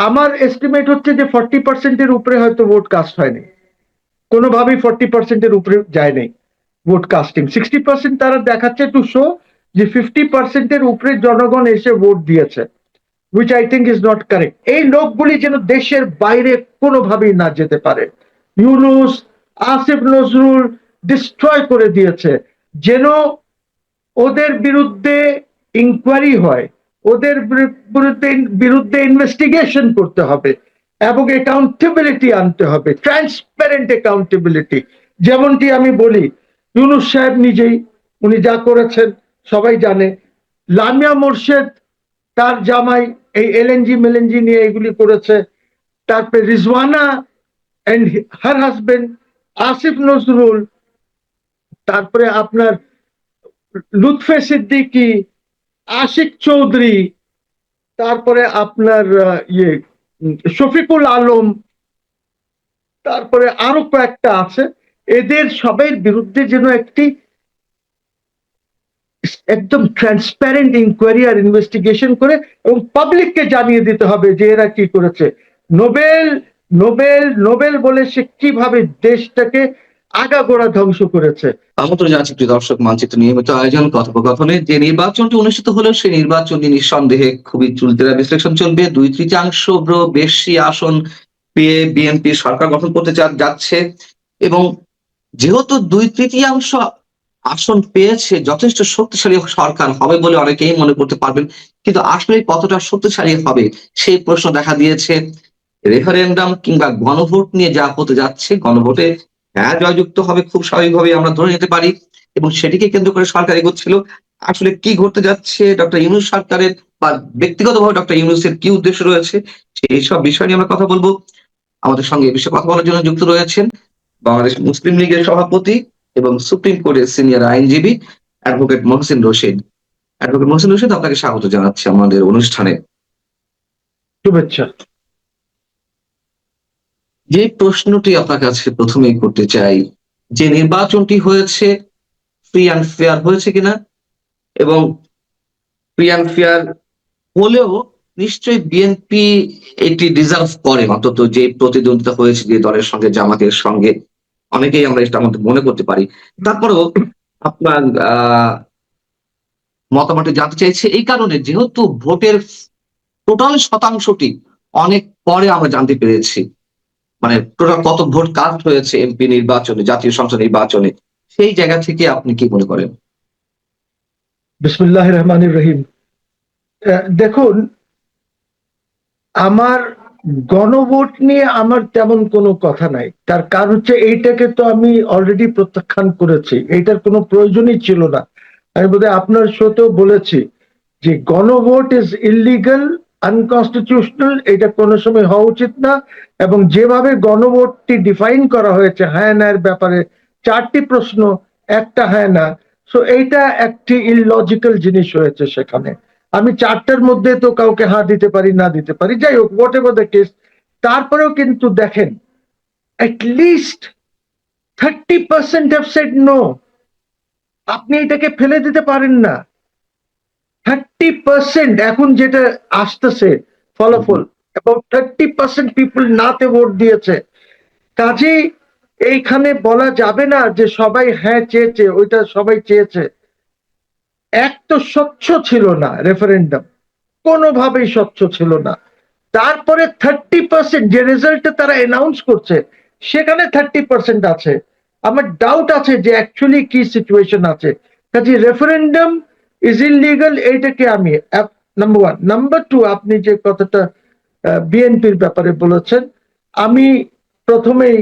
আমার এস্টিমেট হচ্ছে যে 40%-এর উপরে হয়তো ভোট কাস্ট হয়নি, কোনোভাবেই 40%-এর উপরে যায় নাই ভোট কাস্টিং। 60% তারা দেখাচ্ছে টু শো যে 50%-এর উপরে জনগণ এসে ভোট দিয়েছে, which I think is not correct. এই লোকগুলি যেন দেশের বাইরে কোনোভাবেই না যেতে পারে। ইউনূস, আসিফ নজরুল ডিস্ট্রয় করে দিয়েছে, যেন ওদের বিরুদ্ধে ইনকোয়ারি হয়, ওদের বিরুদ্ধে ইনভেস্টিগেশন করতে হবে এবং অ্যাকাউন্টেবিলিটি আনতে হবে, ট্রান্সপারেন্ট অ্যাকাউন্টেবিলিটি। যেমনটি আমি বলি, ইউনূস সাহেব নিজেই, উনি যা করেছেন সবাই জানে। লামিয়া মোর্শেদ, তার জামাই এই এলএনজি মেলেনজি নিয়ে এগুলি করেছে। তারপরে Rizwana and her husband, Asif Nazrul, তারপরে আপনার লুৎফে সিদ্দিকী, আশিক চৌধুরী, তারপরে আপনার শফিকুল আলম, তারপরে আরো কয়েকটা আছে। এদের সবের বিরুদ্ধে যেন একটি একদম ট্রান্সপারেন্ট ইনকোয়ারি আর ইনভেস্টিগেশন করে এবং পাবলিককে জানিয়ে দিতে হবে যে এরা কি করেছে। নোবেল নোবেল নোবেল বলে সে কিভাবে দেশটাকে আগাগোড়া ধ্বংস করেছে। আমন্ত্রণ জানাচ্ছি প্রিয় দর্শক, মানচিত্র নিয়মিত আয়োজন কথোপকথনে। যে নির্বাচনটি অনুষ্ঠিত হলো সেই নির্বাচনটি নিঃসন্দেহে খুবই চুলচেরা বিশ্লেষণ চলবে। 2/3 বেশি আসন পেয়ে বিএনপি সরকার গঠন করতে যাচ্ছে এবং যেহেতু 2/3 আসন পেয়েছে, যথেষ্ট শক্তিশালী সরকার হবে বলে অনেকেই মনে করতে পারবেন। কিন্তু আসলে কতটা শক্তিশালী হবে সেই প্রশ্ন দেখা দিয়েছে। রেফারেন্ডাম কিংবা গণভোট নিয়ে যা হতে যাচ্ছে, গণভোটে হ্যাঁ জয়যুক্ত হবে খুব স্বাভাবিকভাবে আমরা ধরে নিতে পারি এবং সেটিকে কেন্দ্র করে সরকার এগোচ্ছিল। আসলে কি ঘটতে যাচ্ছে, ডক্টর ইউনূস সরকারের বা ব্যক্তিগতভাবে ডক্টর ইউনূসের কি উদ্দেশ্য রয়েছে, সেই সব বিষয় নিয়ে আমরা কথা বলবো। আমাদের সঙ্গে এই বিষয়ে কথা বলার জন্য যুক্ত রয়েছেন বাংলাদেশ মুসলিম লীগের সভাপতি এবং সুপ্রিম কোর্টের সিনিয়র আইনজীবী অ্যাডভোকেট মহসিন রশিদ। অ্যাডভোকেট মহসিন রশিদ, আপনাকে স্বাগত জানাচ্ছি আমাদের অনুষ্ঠানে। শুভেচ্ছা। যে প্রশ্নটি আপনার কাছে প্রথমেই করতে চাই, যে নির্বাচনটি হয়েছে ফ্রি অ্যান্ড ফেয়ার হয়েছে কিনা, এবং ফ্রি অ্যান্ড ফেয়ার হলেও নিশ্চয়ই বিএনপি এটি ডিজার্ভ করে, অন্তত যে প্রতিদ্বন্দ্বিতা হয়েছে যে দলের সঙ্গে, জামাতের সঙ্গে, অনেকেই আমরা এটা আমাদের মনে করতে পারি। তারপরেও আপনার মতামতটি জানতে চাইছে এই কারণে, যেহেতু ভোটের টোটাল শতাংশটি অনেক পরে আমরা জানতে পেরেছি, মানে টোটাল কত ভোট কাস্ট হয়েছে এমপি নির্বাচনে, জাতীয় সংসদ নির্বাচনে, সেই জায়গা থেকে আপনি কি মনে করেন? বিসমিল্লাহির রহমানির রহিম। দেখুন, আমার গণভোট নিয়ে আমার তেমন কোনো কথা নাই। তার কারণ হচ্ছে এইটাকে তো আমি অলরেডি প্রত্যাখ্যান করেছি, এইটার কোনো প্রয়োজনই ছিল না। আমি বোধহয় আপনার শোতেও বলেছি যে গণভোট ইজ ইললিগাল, আনকনস্টিটিউশনাল, এটা কোনো সময় হওয়া উচিত না। এবং যেভাবে গণভোটটি ডিফাইন করা হয়েছে হ্যাঁ না এর ব্যাপারে, 4টি প্রশ্ন, একটা হ্যাঁ না, সো এইটা একটি ইললজিক্যাল জিনিস হয়েছে সেখানে। আমি 4টার মধ্যে তো কাউকে হ্যাঁ দিতে পারি, না দিতে পারি, যাই হোক, হোয়াট এভার দ্য কেস। তারপরেও কিন্তু দেখেন, অ্যাটলিস্ট 30% হ্যাভ সেড নো। আপনি এটাকে ফেলে দিতে পারেন না। 30% এখন যেটা আসতেছে ফলাফল, এবং 30% পিপল নাতে ভোট দিয়েছে। কাজেই এইখানে বলা যাবে না যে সবাই হ্যাঁ চেয়েছে, ওইটা সবাই চেয়েছে। এক তো স্বচ্ছ ছিল না রেফারেন্ডাম, কোনোভাবেই স্বচ্ছ ছিল না। তারপরে 30% যে রেজাল্টে তারা অ্যানাউন্স করছে সেখানে 30% আছে। আমার ডাউট আছে যে অ্যাকচুয়ালি কি সিচুয়েশন আছে। কাজে রেফারেন্ডাম ইজ ইললিগাল, এইটাকে আমি নাম্বার 1। নাম্বার 2, আপনি যে কথাটা বিএনপির ব্যাপারে বলেছেন, আমি প্রথমেই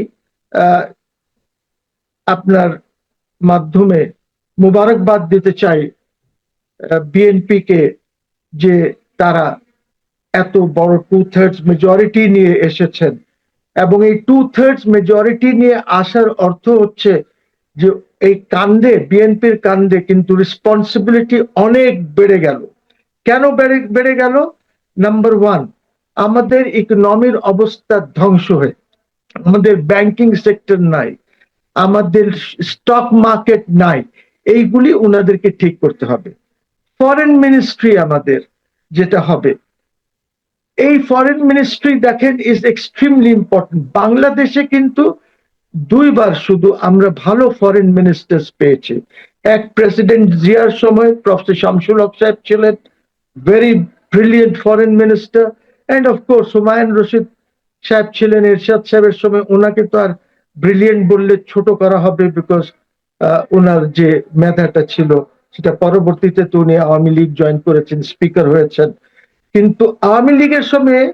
আপনার মাধ্যমে মুবারকবাদ দিতে চাই বিএনপিকে, যে তারা এত বড় 2/3 মেজরিটি নিয়ে এসেছেন। এবং এই 2/3 মেজরিটি নিয়ে আসার অর্থ হচ্ছে যে এই কান্দে, বিএনপির কান্দে কিন্তু রেসপন্সিবিলিটি অনেক বেড়ে গেল। কেন বেড়ে গেল? নাম্বার 1, আমাদের ইকোনমির অবস্থা ধ্বংস হয়ে, আমাদের ব্যাংকিং সেক্টর নাই, আমাদের স্টক মার্কেট নাই, এইগুলি উনাদেরকে ঠিক করতে হবে। ফরেন মিনিস্ট্রি আমাদের যেটা হবে, এই ফরেন মিনিস্ট্রি দেখেন ইজ এক্সট্রিমলি ইম্পর্টেন্ট। বাংলাদেশে কিন্তু দুইবার শুধু আমরা ভালো ফরেন মিনিস্টার্স পেয়েছি। এক প্রেসিডেন্ট জিয়ার সময় প্রফেসর শামসুল হক সাহেব ছিলেন, very brilliant foreign minister, and of course Humayun Rashid সাহেব ছিলেন এরশাদ সাহেবের সময়। ওনাকে তো আর ব্রিলিয়েন্ট বললে ছোট করা হবে, বিকজ ওনার যে মেধাটা ছিল সেটা পরবর্তীতে তো উনি আওয়ামী লীগ জয়েন করেছেন, স্পিকার হয়েছেন। কিন্তু আওয়ামী লীগের সময়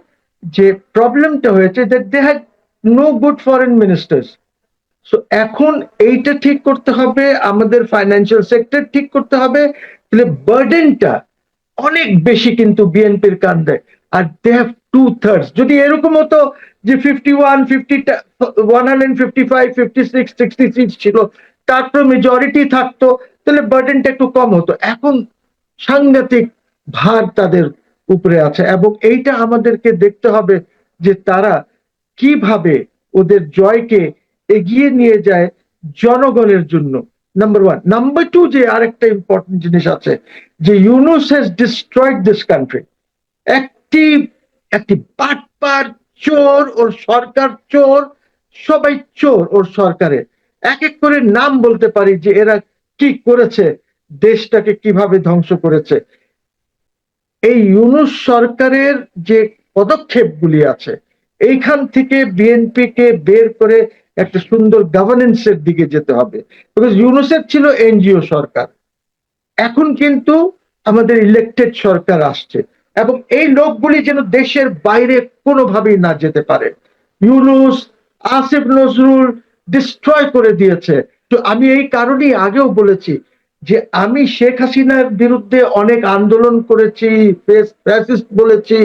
যে প্রবলেমটা হয়েছে that they had no good foreign ministers. So এখন এইটা ঠিক করতে হবে, আমাদের ফাইন্যান্সিয়াল সেক্টর ঠিক করতে হবে, তাহলে বার্ডেনটা অনেক বেশি কিন্তু বিএনপির কাঁধে। আর দে হ্যাভ 2/3। যদি এরকম হতো যে 51, 155, 56, 66 ছিল, তারপর মেজরিটি থাকতো, তাহলে বার্ডেনটা একটু কম হতো। এখন সাংঘাতিক ভার তাদের উপরে আছে, এবং এইটা আমাদেরকে দেখতে হবে যে তারা কিভাবে ওদের জয়কে এগিয়ে নিয়ে যায় জনগণের জন্য, নাম্বার ওয়ান। নাম্বার টু, যে আরেকটা ইম্পর্টেন্ট জিনিস আছে, যে Yunus has destroyed this country. একটি একটি বাটপার চোর, ওর সরকার চোর, সবাই চোর ওর সরকারে। এক এক করে নাম বলতে পারি যে এরা কি করেছে, দেশটাকে কিভাবে ধ্বংস করেছে। এই ইউনুস সরকারের যে পদক্ষেপগুলি আছে, এইখান থেকে বিএনপি কে বের করে একটা সুন্দর গভর্নেন্সের দিকে যেতে হবে। বিকজ ইউনুসের ছিল এনজিও সরকার, এখন কিন্তু আমাদের ইলেকটেড সরকার আসছে, এবং এই লোকগুলি যেন দেশের বাইরে কোনোভাবেই না যেতে পারে। ইউনুস, আসিফ নজরুল ডিস্ট্রয় করে দিয়েছে। তো আমি এই কারণেই আগেও বলেছি যে আমি শেখ হাসিনার বিরুদ্ধে অনেক আন্দোলন করেছি, ফ্যাসিস্ট বলেছি।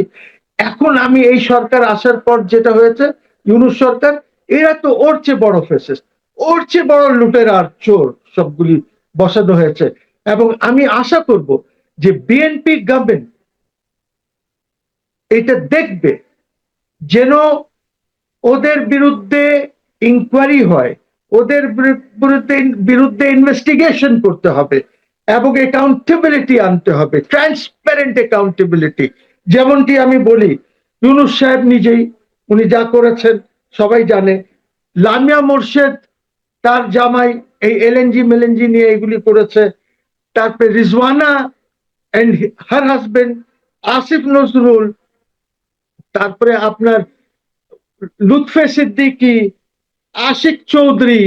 এখন আমি এই সরকার আসার পর যেটা হয়েছে, ইউনুস সরকার, এরা তো ওর চেয়ে বড় ফ্যাসিস্ট, ওর চেয়ে বড় লুটেরা আর চোর সবগুলি বসানো হয়েছে। এবং আমি আশা করব যে বিএনপি গভর্নমেন্ট এটা দেখবে যেন ওদের বিরুদ্ধে ইনকোয়ারি হয়, ওদের বিরুদ্ধে ইনভেস্টিগেশন করতে হবে, এবং অ্যাকাউন্টেবিলিটি আনতে হবে, ট্রান্সপারেন্ট অ্যাকাউন্টেবিলিটি। যেমনটি আমি বলি, ইউনুস সাহেব নিজেই, উনি যা করেছেন সবাই জানে। লামিয়া মোর্শেদ, তার জামাই এই এলএনজি মেলেনজি নিয়ে এগুলি করেছে। তারপরে Rizwana and her husband, Asif Nazrul, তারপরে আপনার লুৎফে সিদ্দিকী, আশিক চৌধুরী,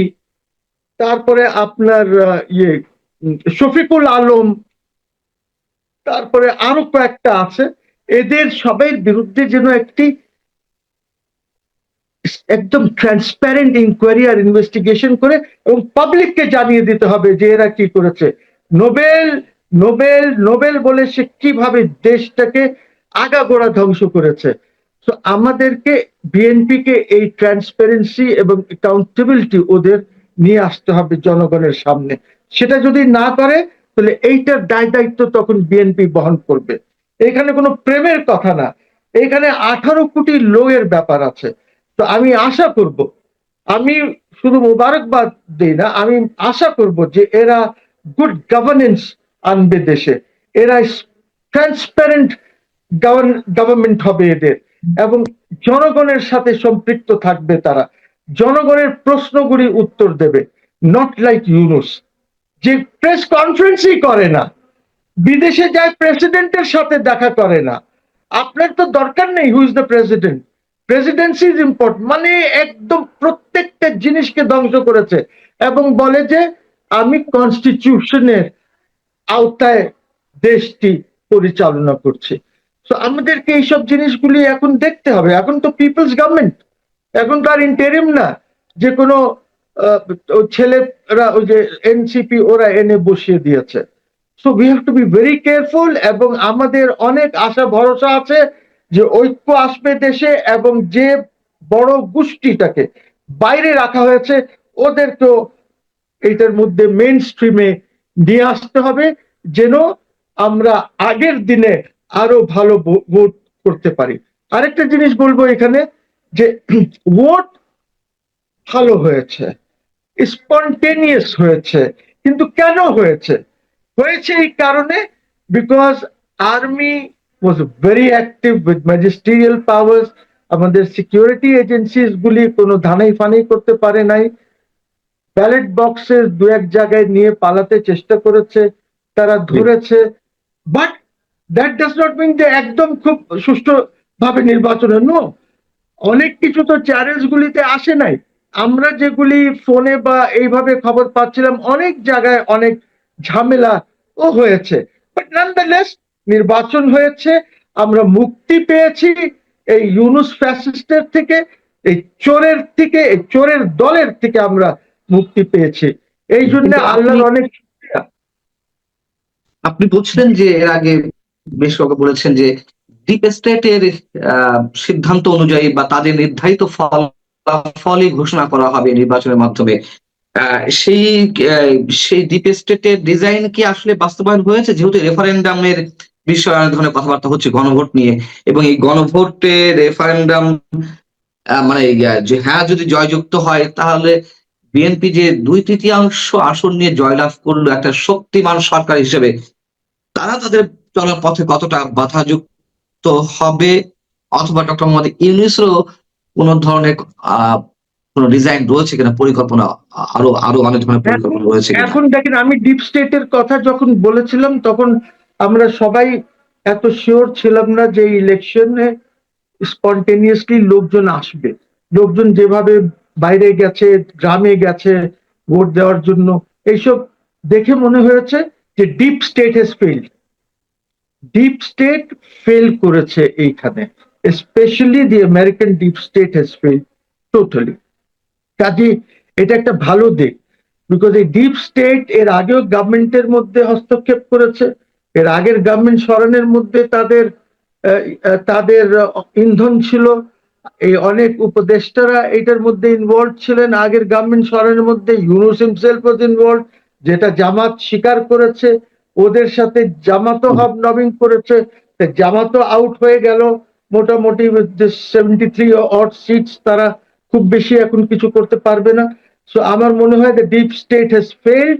তারপরে আপনার শফিকুল আলম, তারপরে আরো কয়েকটা আছে। এদের সবাই বিরুদ্ধে যেন একটি একদম ট্রান্সপারেন্ট ইনকোয়ারি আর ইনভেস্টিগেশন করে এবং পাবলিককে জানিয়ে দিতে হবে যে এরা কি করেছে। নোবেল নোবেল নোবেল বলে সে কিভাবে দেশটাকে আগাগোড়া ধ্বংস করেছে। তো আমাদেরকে বিএনপি কে এই ট্রান্সপারেন্সি এবং অ্যাকাউন্টেবিলিটি ওদের নিয়ে আসতে হবে জনগণের সামনে। সেটা যদি না করে, তাহলে এইটার দায় দায়িত্ব তখন বিএনপি বহন করবে। এখানে কোনো প্রেমের কথা না, এখানে 18 কোটি লোকের ব্যাপার আছে। তো আমি আশা করব, আমি শুধু মোবারকবাদ দিই না, আমি আশা করব যে এরা গুড গভর্নেন্স আনবে দেশে, এরা ট্রান্সপারেন্ট গভর্নমেন্ট হবে এদের, এবং জনগণের সাথে সম্পৃক্ত থাকবে তারা, জনগণের প্রশ্নগুলি উত্তর দেবে। নট লাইক ইউনুস, যে প্রেস কনফারেন্সই করে না, বিদেশে যায় প্রেসিডেন্টের সাথে দেখা করে না। আপনার তো দরকার নেই who is the president, Presidency is important. মানে একদম প্রত্যেকটা জিনিসকে ধ্বংস করেছে, এবং বলে যে আমি কনস্টিটিউশনের আওতায় দেশটি পরিচালনা করছি। তো আমাদেরকে এইসব জিনিসগুলি এখন দেখতে হবে। এখন তো পিপলস গভর্নমেন্ট, এখন তো আর ইন্টারিম না যে কোনো ছেলেরা ওই যে এনসিপি ওরা এনে বসিয়ে দিয়েছে। So we have to be very careful, এবং আমাদের অনেক আশা ভরসা আছে যে ঐক্য আসবে দেশে, এবং যে বড় গোষ্ঠীটাকে বাইরে রাখা হয়েছে ওদেরকেও এইটার মধ্যে মেইন স্ট্রিমে নিয়ে আসতে হবে, যেন আমরা আগের দিনে আরো ভালো ভোট করতে পারি। আরেকটা জিনিস বলবো এখানে, যে ভোট ভালো হয়েছে, স্পন্টেনিয়াস হয়েছে, কিন্তু কেন হয়েছে? হয়েছে এই কারণে, because army was very active with magisterial powers. আমাদের সিকিউরিটি এজেন্সিস গুলি কোনো ধানাই ফানাই করতে পারে নাই। ব্যালট বক্সে দু এক জায়গায় নিয়ে পালাতে চেষ্টা করেছে, তারা ধরেছে, but that does not mean যে একদম খুব সুষ্ঠু ভাবে নির্বাচন নো। অনেক কিছু তো চ্যালেঞ্জ গুলিতে আসে নাই। আমরা যেগুলি ফোনে বা এইভাবে খবর পাচ্ছিলাম, অনেক জায়গায় অনেক ঝামেলা ও হয়েছে, বাট নানদালেস নির্বাচন হয়েছে, আমরা মুক্তি পেয়েছি এই ইউনুস ফ্যাসিস্টের থেকে, এই চোরের থেকে, এই চোরের দলের থেকে আমরা মুক্তি পেয়েছি। এই জন্য আল্লাহর অনেক শুকরিয়া। আপনি বলছিলেন যে এর আগে বেশ কয়েকবার বলেছেন যে ডিপ স্টেটের সিদ্ধান্ত অনুযায়ী বা তাদের নির্ধারিত ফলই ঘোষণা করা হবে নির্বাচনের মাধ্যমে। সেই সেই ডিপ স্টেটের ডিজাইন কি আসলে বাস্তবায়ন হয়েছে? যেহেতু রেফারেন্ডামের বিষয়ে অনেক ধরনের কথাবার্তা হচ্ছে গণভোট নিয়ে, এবং এই গণভোটে রেফারেন্ডাম মানে যে হ্যাঁ যদি জয়যুক্ত হয় তাহলে বিএনপি যে 2/3 আসন নিয়ে জয়লাভ করলো একটা শক্তিমান সরকার হিসেবে, তারা তাদের চলার পথে কতটা বাধাযুক্ত হবে, অথবা ডক্টর মোহাম্মদ ইউনূসেরও কোন ধরনের কোন ডিজাইন রয়েছে কিনা, পরিকল্পনা আরো আরো অনেক ধরনের পরিকল্পনা রয়েছে কিনা? এখন দেখেন, আমি ডিপ স্টেটের কথা যখন বলেছিলাম তখন আমরা সবাই এত শিওর ছিলাম না যে ইলেকশনে স্পন্টেনিয়াসলি লোকজন আসবে। লোকজন যেভাবে বাইরে গেছে, গ্রামে গেছে ভোট দেওয়ার জন্য, এইসব দেখে মনে হয়েছে যে deep state has failed. Deep state fail করেছে এইখানে, specially the American deep state has failed totally. কাজে এটা একটা ভালো দিক, বিকজ এই ডিপ স্টেট এর আগেও গভর্নমেন্টের মধ্যে হস্তক্ষেপ করেছে, এর আগের গভর্নমেন্ট সরানোর মধ্যে তাদের তাদের ইন্ধন ছিল, এই অনেক উপদেষ্টারা এটার মধ্যে ইনভলভ ছিলেন আগের গভর্নমেন্ট সরানোর মধ্যে। ইউনূস হিমসেলফ ওয়াজ ইনভলভ, যেটা জামাত স্বীকার করেছে। ওদের সাথে জামাতও হবনবিং করেছে, জামাতও আউট হয়ে গেল মোটামুটি 73 অড সিটস, তারা খুব বেশি এখন কিছু করতে পারবে না। সো আমার মনে হয় যে ডিপ স্টেট হ্যাজ ফেইল্ড,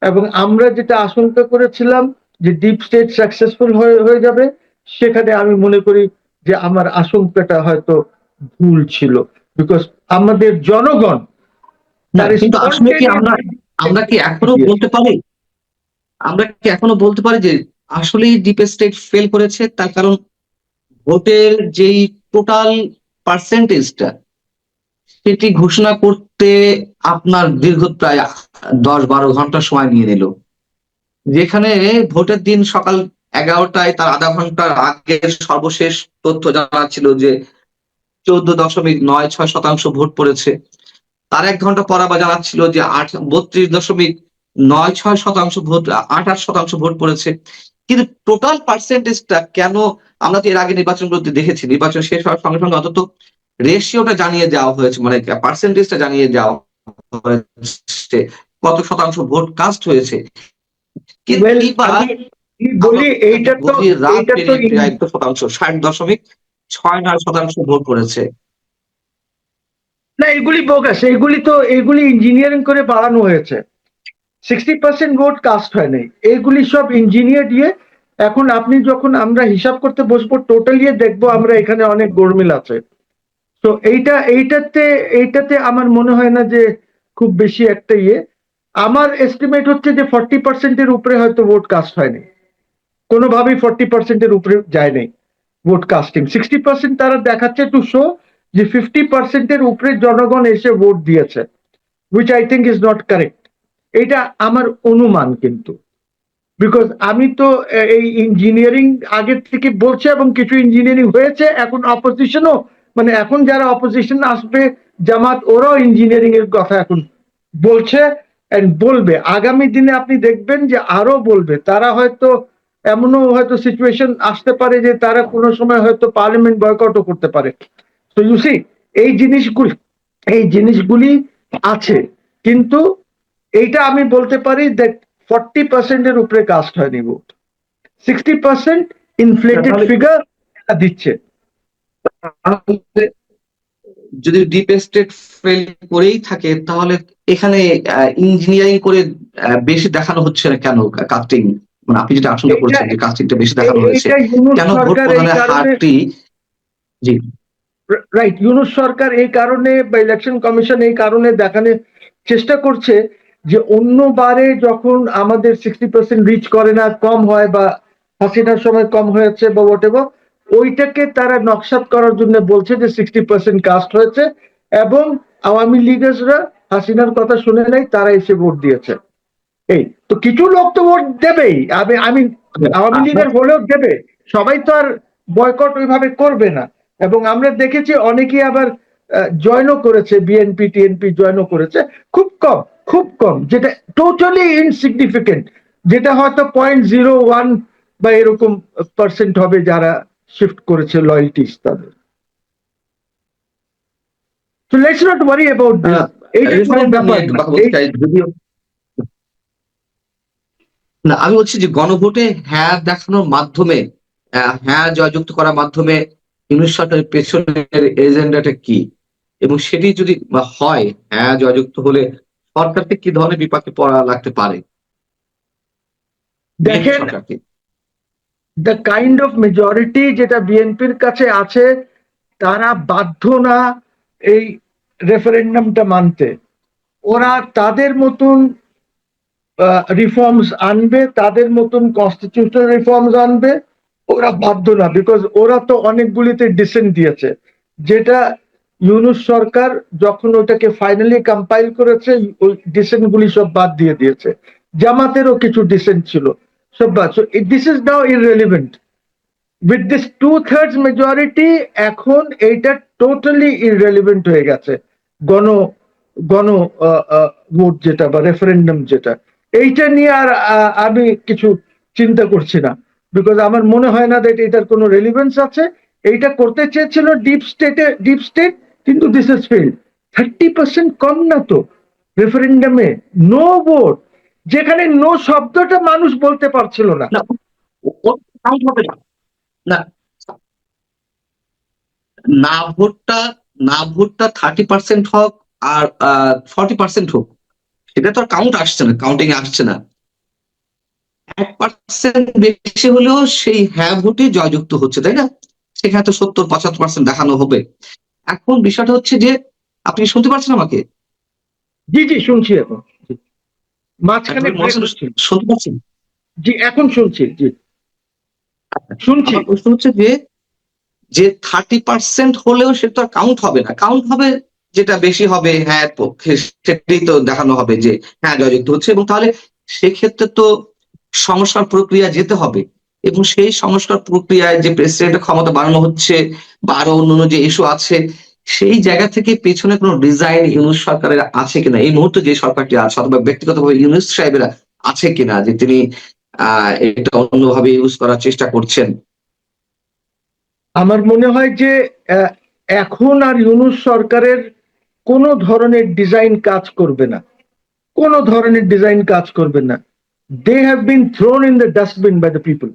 এবং আমরা যেটা আশঙ্কা করেছিলাম যে ডিপ স্টেট সাকসেসফুল হয়ে যাবে, সেখানে আমি মনে করি যে আমার আশঙ্কাটা হয়তো ভুল ছিল, বিকজ আমাদের জনগণ না, কিন্তু আসলে কি আমরা আমরা কি এখনো বলতে পারি, আমরা কি এখনো বলতে পারি যে আসলেই ডিপ স্টেট ফেল করেছে? তার কারণ ভোটের যেই টোটাল পার্সেন্টেজটা, সেটি ঘোষণা করতে আপনার দীর্ঘ প্রায় 10-12 ঘন্টা সময় নিয়ে নিল। যেখানে ভোটের দিন সকাল 11টায় তার আধা ঘন্টার আগে সর্বশেষ তথ্য জানা ছিল যে 14.96% ভোট পড়েছে। তার 1 ঘন্টা পর আবার জানাচ্ছিল যে 32.96% ভোট, 28% ভোট পড়েছে। কিন্তু টোটাল পার্সেন্টেজটা কেন? আমরা তো এর আগে নির্বাচনগুলোতে দেখেছি, নির্বাচন শেষ হওয়ার সঙ্গে সঙ্গে অন্তত রেশিওটা জানিয়ে দেওয়া হয়েছে, মানে পার্সেন্টেজটা জানিয়ে দেওয়া হয়েছে, কত শতাংশ ভোট কাস্ট হয়েছে। কিন্তু বলি এইটা তো 60.69% ভোট পড়েছে। না, এগুলি বোগাস, এগুলি ইঞ্জিনিয়ারিং করে বাড়ানো হয়েছে। 60% ভোট কাস্ট হয় নাই, এইগুলি সব ইঞ্জিনিয়ার দিয়ে। এখন আপনি যখন আমরা হিসাব করতে বসবো টোটালি দেখবো আমরা এখানে অনেক গোলমেল আছে। তো এইটাতে আমার মনে হয় না যে খুব বেশি একটা আমার এস্টিমেট হচ্ছে যে 40%-এর উপরে হয়তো ভোট কাস্ট হয়নি, কোনোভাবেই 40%-এর উপরে যায় নাই ভোট কাস্টিং। 60% তারা দেখাচ্ছে টু শো যে 50%-এর উপরে জনগণ এসে ভোট দিয়েছে, which I think is not correct. এটা আমার অনুমান, কিন্তু বিকজ আমি তো এই ইঞ্জিনিয়ারিং আগের থেকে বলছে, এবং কিছু ইঞ্জিনিয়ারিং হয়েছে। এখন অপোজিশনও, মানে এখন যারা অপোজিশন আসবে জামাত, ওরাও ইঞ্জিনিয়ারিং এর কথা এখন বলছে এন্ড বলবে। আগামী দিনে আপনি দেখবেন যে আরো বলবে। তারা হয়তো এমনও হয়তো সিচুয়েশন আসতে পারে যে তারা কোনো সময় হয়তো পার্লামেন্ট বয়কটও করতে পারে। তো ইউ সি, এই জিনিসগুলি আছে, কিন্তু এইটা আমি বলতে পারি দ্যাট 40%-এর উপরে কাস্ট হয়নি ভোট, 60% ইনফ্লেটেড ফিগার দিচ্ছে। যদি ডিপ স্টেট ফেল করেই থাকে তাহলে এখানে ইঞ্জিনিয়ারিং করে বেশি দেখানো হচ্ছে না কেন কাস্টিং? মানে আপনি যেটা আশঙ্কা করছেন যে কাস্টিংটা বেশি দেখানো হয়েছে, এইটা ইউনূস কেন ভোট সরকার এই প্রদানের কারণে, হারটি? জি। রাইট, ইউনূস সরকার এই কারণে বা ইলেকশন কমিশন এই কারণে দেখানোর চেষ্টা করছে যে অন্যবারে যখন আমাদের 60% রিচ করে না, কম হয়, বা হাসিনার সময় কম হয়েছে বা হোয়াট এভার, ওইটাকে তারা নকশাত করার জন্য বলছে যে 60% কাস্ট হয়েছে, এবং আওয়ামী লীগার্সরা হাসিনার কথা শুনে নাই, তারা এসে ভোট দিয়েছে। এই তো কিছু লোক তো ভোট দেবেই, আমি আওয়ামী লীগের হলেও দেবে, সবাই তো আর বয়কট ওইভাবে করবে না। এবং আমরা দেখেছি অনেকেই আবার জয়েনও করেছে, বিএনপি টিএনপি জয়েনও করেছে, খুব কম, খুব কম, যেটা টোটালি ইনসিগনিফিকেন্ট, যেটা হয়তো 0.01 বা এরকম পার্সেন্ট হবে যারা শিফট করেছে লয়্যালটিস তাদের। So let's not worry about this. এইটা কোনো ব্যাপার একটু না। কথা বলতে চাই, যদিও না, আমি বলছি যে গণভোটে হ্যাঁ দেখানোর মাধ্যমে, হ্যাঁ জয়যুক্ত করার মাধ্যমে ইউনূস সরকারের পেছনের এজেন্ডাটা কি, এবং সেটি যদি হয়, হ্যাঁ জয়যুক্ত হলে সরকারকে কি ধরনের বিপাকে পড়া লাগতে পারে, বিএনপি দেখেন, সরকারকে? দ্য কাইন্ড অফ মেজরিটি যেটা বিএনপির কাছে আছে, তারা বাধ্য না এই রেফারেন্ডামটা মানতে। ওরা তাদের মতন রিফর্মস আনবে, তাদের মতন কনস্টিটিউশনাল রিফর্মস আনবে, ওরা বাধ্য না, বিকজ ওরা তো অনেকগুলিতে ডিসেন্ট দিয়েছে, যেটা ইউনূস সরকার যখন ওটাকে ফাইনালি কম্পাইল করেছে, ওই ডিসেন্ট গুলি সব বাদ দিয়ে দিয়েছে। জামাতেরও কিছু ডিসেন্ট ছিল, সব বাদ। So this is now irrelevant with this 2/3 majority. এখন এইটা টোটালি ইররেলিভেন্ট হয়ে গেছে। গণ গণ ভোট যেটা বা রেফারেন্ডাম যেটা, এইটা নিয়ে আর আমি কিছু চিন্তা করছি না, বিকজ আমার মনে হয় না যে এটার কোনো রেলিভেন্স আছে। এইটা করতে চেয়েছিল ডিপ স্টেট, কিন্তু দিস ইজ ফেইল্ড। 30% কম না তো রেফারেন্ডামে, নো ভোট, যেখানে নো শব্দটা মানুষ বলতে পারছিল না। না, কাউন্ট হবে না। না, না ভোটটা, না ভোটটা 30% হোক আর 40% হোক, সেটা তো আর কাউন্ট আসছে না, কাউন্টিং আসছে না। 1% বেশি হলেও সেই হ্যাঁ ভোটে জয়যুক্ত হচ্ছে, তাই না? সেখানে তো 70-75% দেখানো হবে। এখন বিষয়টা হচ্ছে যে, আপনি শুনতে পাচ্ছেন আমাকে? জি জি, শুনছি এখন। জি, মাঝখানে ব্রেক হচ্ছে। শুনতে পাচ্ছেন? জি, এখন শুনছি। জি, শুনছি। আমার প্রশ্ন হচ্ছে যে, 30% হলেও সেটা তো কাউন্ট হবে না, কাউন্ট হবে যেটা বেশি হবে হ্যাঁ পক্ষে, সেটাই তো দেখানো হবে যে হ্যাঁ জয়যুক্ত হচ্ছে। এবং তাহলে সেক্ষেত্রে তো সংস্কার প্রক্রিয়া যেতে হবে, এবং সেই সংস্কার প্রক্রিয়ায় যে প্রেসিডেন্টের ক্ষমতা বাড়ানো হচ্ছে বা আরো অন্যান্য যে ইস্যু আছে, সেই জায়গা থেকে পেছনে কোনো ডিজাইন ইউনূস সরকারের আছে কিনা, এই মুহূর্তে যে সরকারটি আছে, অথবা ব্যক্তিগতভাবে ইউনূস সাহেবেরা আছে কিনা, যে তিনি এটা অন্যভাবে ইউজ করার চেষ্টা করছেন? আমার মনে হয় যে আহ, এখন আর ইউনূস সরকারের কোন ধরনের ডিজাইন কাজ করবে না, কোন ধরনের ডিজাইন কাজ করবে না। They have been thrown in the dustbin by the people.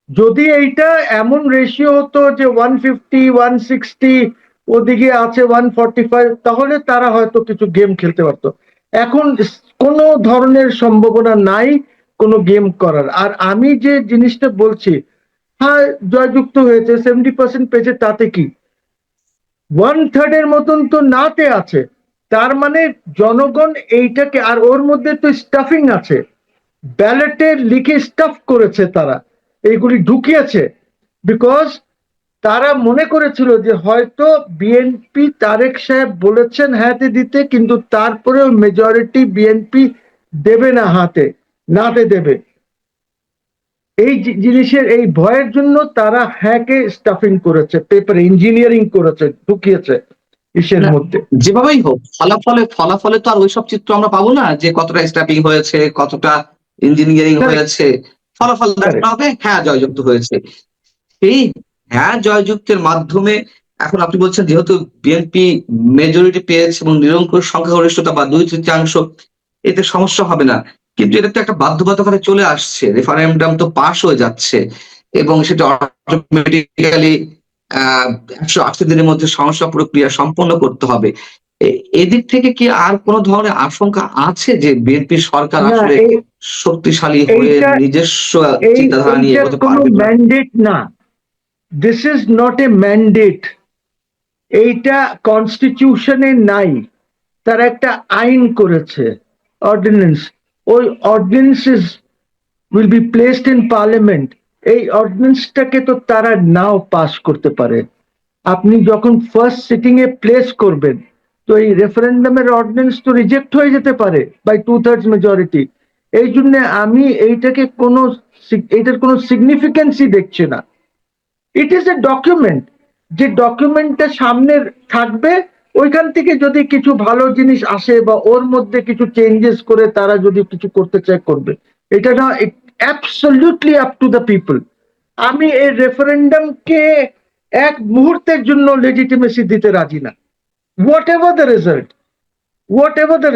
যদি এইটা এমন রেশিও হতো যে 150 160, ওদিকে আছে 145, তাহলে তারা হয়তো কিছু গেম খেলতে পারতো। এখন কোনো ধরনের সম্ভাবনা নাই কোনো গেম করার। আর আমি যে জিনিসটা বলছি, হ্যাঁ জয়যুক্ত হয়েছে, 70% পেয়েছে, তাতে কি? 1/3 মতন তো নাতে আছে। তার মানে জনগণ এইটাকে, আর ওর মধ্যে তো স্টাফিং আছে, ব্যালটে লিখে স্টাফ করেছে তারা, এইগুলি ঢুকিয়েছে, বিকজ তারা মনে করেছিল যে হয়তো বিএনপি, তারেক সাহেব বলেছেন হাতে দিতে, কিন্তু তারপরেও মেজরিটি বিএনপি দেবে না, হাতে নাতে দেবে। এই জিনিসের এই ভয়ের জন্য তারা হ্যাকে স্টাফিং করেছে, পেপার ইঞ্জিনিয়ারিং করেছে, ঢুকিয়েছে ইসের না, মধ্যে। যেভাবেই হোক ফলাফলে ফলাফলে তো আর ওইসব চিত্র আমরা পাবো না যে কতটা স্ট্যাপিং হয়েছে, কতটা ইঞ্জিনিয়ারিং হয়েছে। ফলাফল দেখা হবে হ্যাঁ জয়যুক্ত হয়েছে। এই হ্যাঁ জয়যুক্তের মাধ্যমে এখন আপনি বলছেন যেহেতু বিএনপি মেজরিটি পেয়েছে এবং নিরঙ্কুশ সংখ্যাগরিষ্ঠতা বা 2/3, এতে সমস্যা হবে না। কিন্তু এটা তো একটা বাধ্যবাধকতা চলে আসছে, রেফারেন্ডাম তো পাস হয়ে যাচ্ছে, এবং সেটা অটোমেটিক্যালি 180 দিনের মধ্যে সংস্কার প্রক্রিয়া সম্পন্ন করতে হবে। এদিক থেকে কি আর কোন ধরনের আশঙ্কা আছে যে বিএনপি সরকার না, আসলে শক্তিশালী হয়ে এইটা নিজস্ব এই চিন্তাধারা নিয়ে এইটার এগোতে কোনো পারবে না? ম্যান্ডেট না। This is not a mandate. এইটা কনস্টিটিউশনে নাই। তারা একটা আইন করেছে, অর্ডিন্যান্স। ওই ordinance will be placed in parliament. এই অর্ডিন্যান্সটাকে তো তারা নাও পাস করতে পারে। আপনি যখন ফার্স্ট সিটিং এ প্লেস করবেন, তো এই রেফারেন্ডামের অর্ডিন্যান্স তো রিজেক্ট হয়ে যেতে পারে বাই 2/3 মেজরিটি। এই জন্য আমি এইটার কোনো সিগনিফিকেন্সই দেখছি না। It is a document. যে ডকুমেন্টটা সামনে থাকবে, ওইখান থেকে যদি কিছু ভালো জিনিস আসে বা ওর মধ্যে কিছু চেঞ্জেস করে তারা যদি কিছু করতে চায় করবে। এটা না, absolutely up to the people. আমি এই রেফারেন্ডামকে এক মুহূর্তের জন্য লেজিটিমেসি দিতে রাজি না। হোয়াট এভার দ্য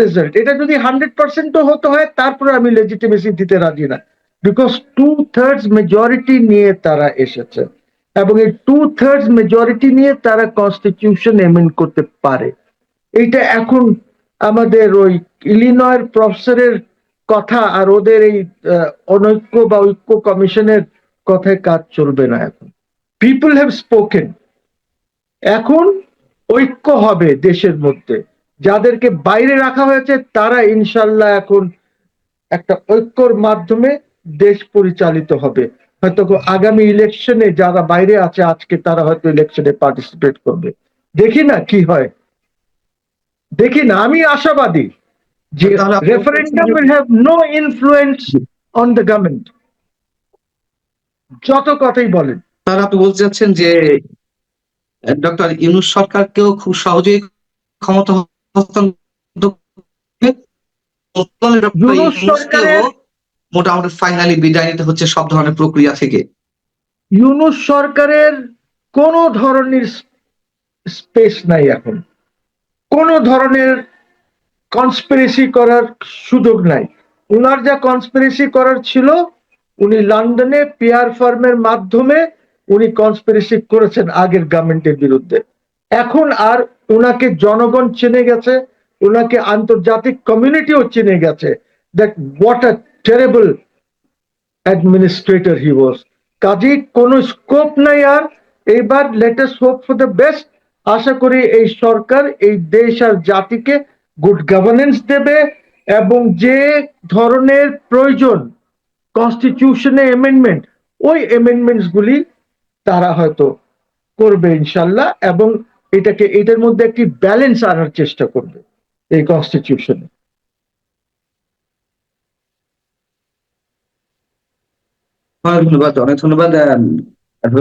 রেজাল্ট, এটা যদি 100%ও হতে হয়, তারপরে আমি লেজিটিমেসি দিতে রাজি না। বিকজ 2/3 মেজরিটি নিয়ে তারা এসেছে, এবং এই 2/3 মেজরিটি নিয়ে তারা কনস্টিটিউশন এমেন্ড করতে পারে। এইটা এখন আমাদের ওই ইলিনয়ের প্রফেসরের কথা আর ওদের এই অনৈক্য বা ঐক্য কমিশনের কথায় কাজ চলবে না। এখন পিপল হ্যাভ স্পোকেন। এখন ঐক্য হবে দেশের মধ্যে। যাদেরকে বাইরে রাখা হয়েছে তারা ইনশাল্লাহ এখন একটা ঐক্যর মাধ্যমে দেশ পরিচালিত হবে। হয়তো আগামী ইলেকশনে যারা বাইরে আছে আজকে, তারা হয়তো ইলেকশনে পার্টিসিপেট করবে। দেখি না কি হয়, দেখি না। আমি আশাবাদী যে তাহলে আপনি referendum will have no influence on the government, যত কথাই বলেন। তাহলে আপনি বলতে চাচ্ছেন যে ডক্টর ইউনূস সরকারকেও খুব সহজেই ক্ষমতা হস্তান্তর করে, ডক্টর ইউনূস ইউনূসকেও সরকারের মোটামুটি ফাইনালি বিদায় নিতে হচ্ছে সব ধরনের প্রক্রিয়া থেকে। ইউনূস সরকারের কোন ধরনের স্পেস নাই এখন। কোন ধরনের কনস্পিরেসি করার সুযোগ নাই। উনার যা কনস্পিরেসি করার ছিল, উনি লন্ডনে পিআর ফার্মের মাধ্যমে উনি কনস্পিরেসি করেছেন আগের গভর্নমেন্টের বিরুদ্ধে। এখন আর উনাকে জনগণ চিনে গেছে, উনাকে আন্তর্জাতিক কমিউনিটিও চিনে গেছে, that what a terrible administrator he was. কাজেই কোনো স্কোপ নাই আর। এইবার let us hope for the best. আশা করি এই সরকার এই দেশ আর জাতিকে গুড গভর্নেন্স দেবে, এবং যে ধরনের প্রয়োজন কনস্টিটিউশনে এমেন্ডমেন্ট, ওই এমেন্ডমেন্টস গুলি তারা হয়তো করবে ইনশাল্লাহ, এবং এটার মধ্যে একটি ব্যালেন্স আনার চেষ্টা করবে এই কনস্টিটিউশনে। অনেক ধন্যবাদ, অনেক ধন্যবাদ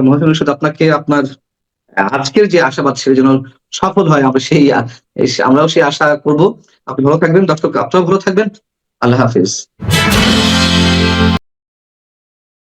মহাজন সাথে আপনাকে। আপনার আজকের যে আশাবাদ সেটা যেন সফল হয়, আমরাও সেই আশা করব। আপনি ভালো থাকবেন, দর্শক আপনারাও ভালো থাকবেন। আল্লাহ হাফিজ।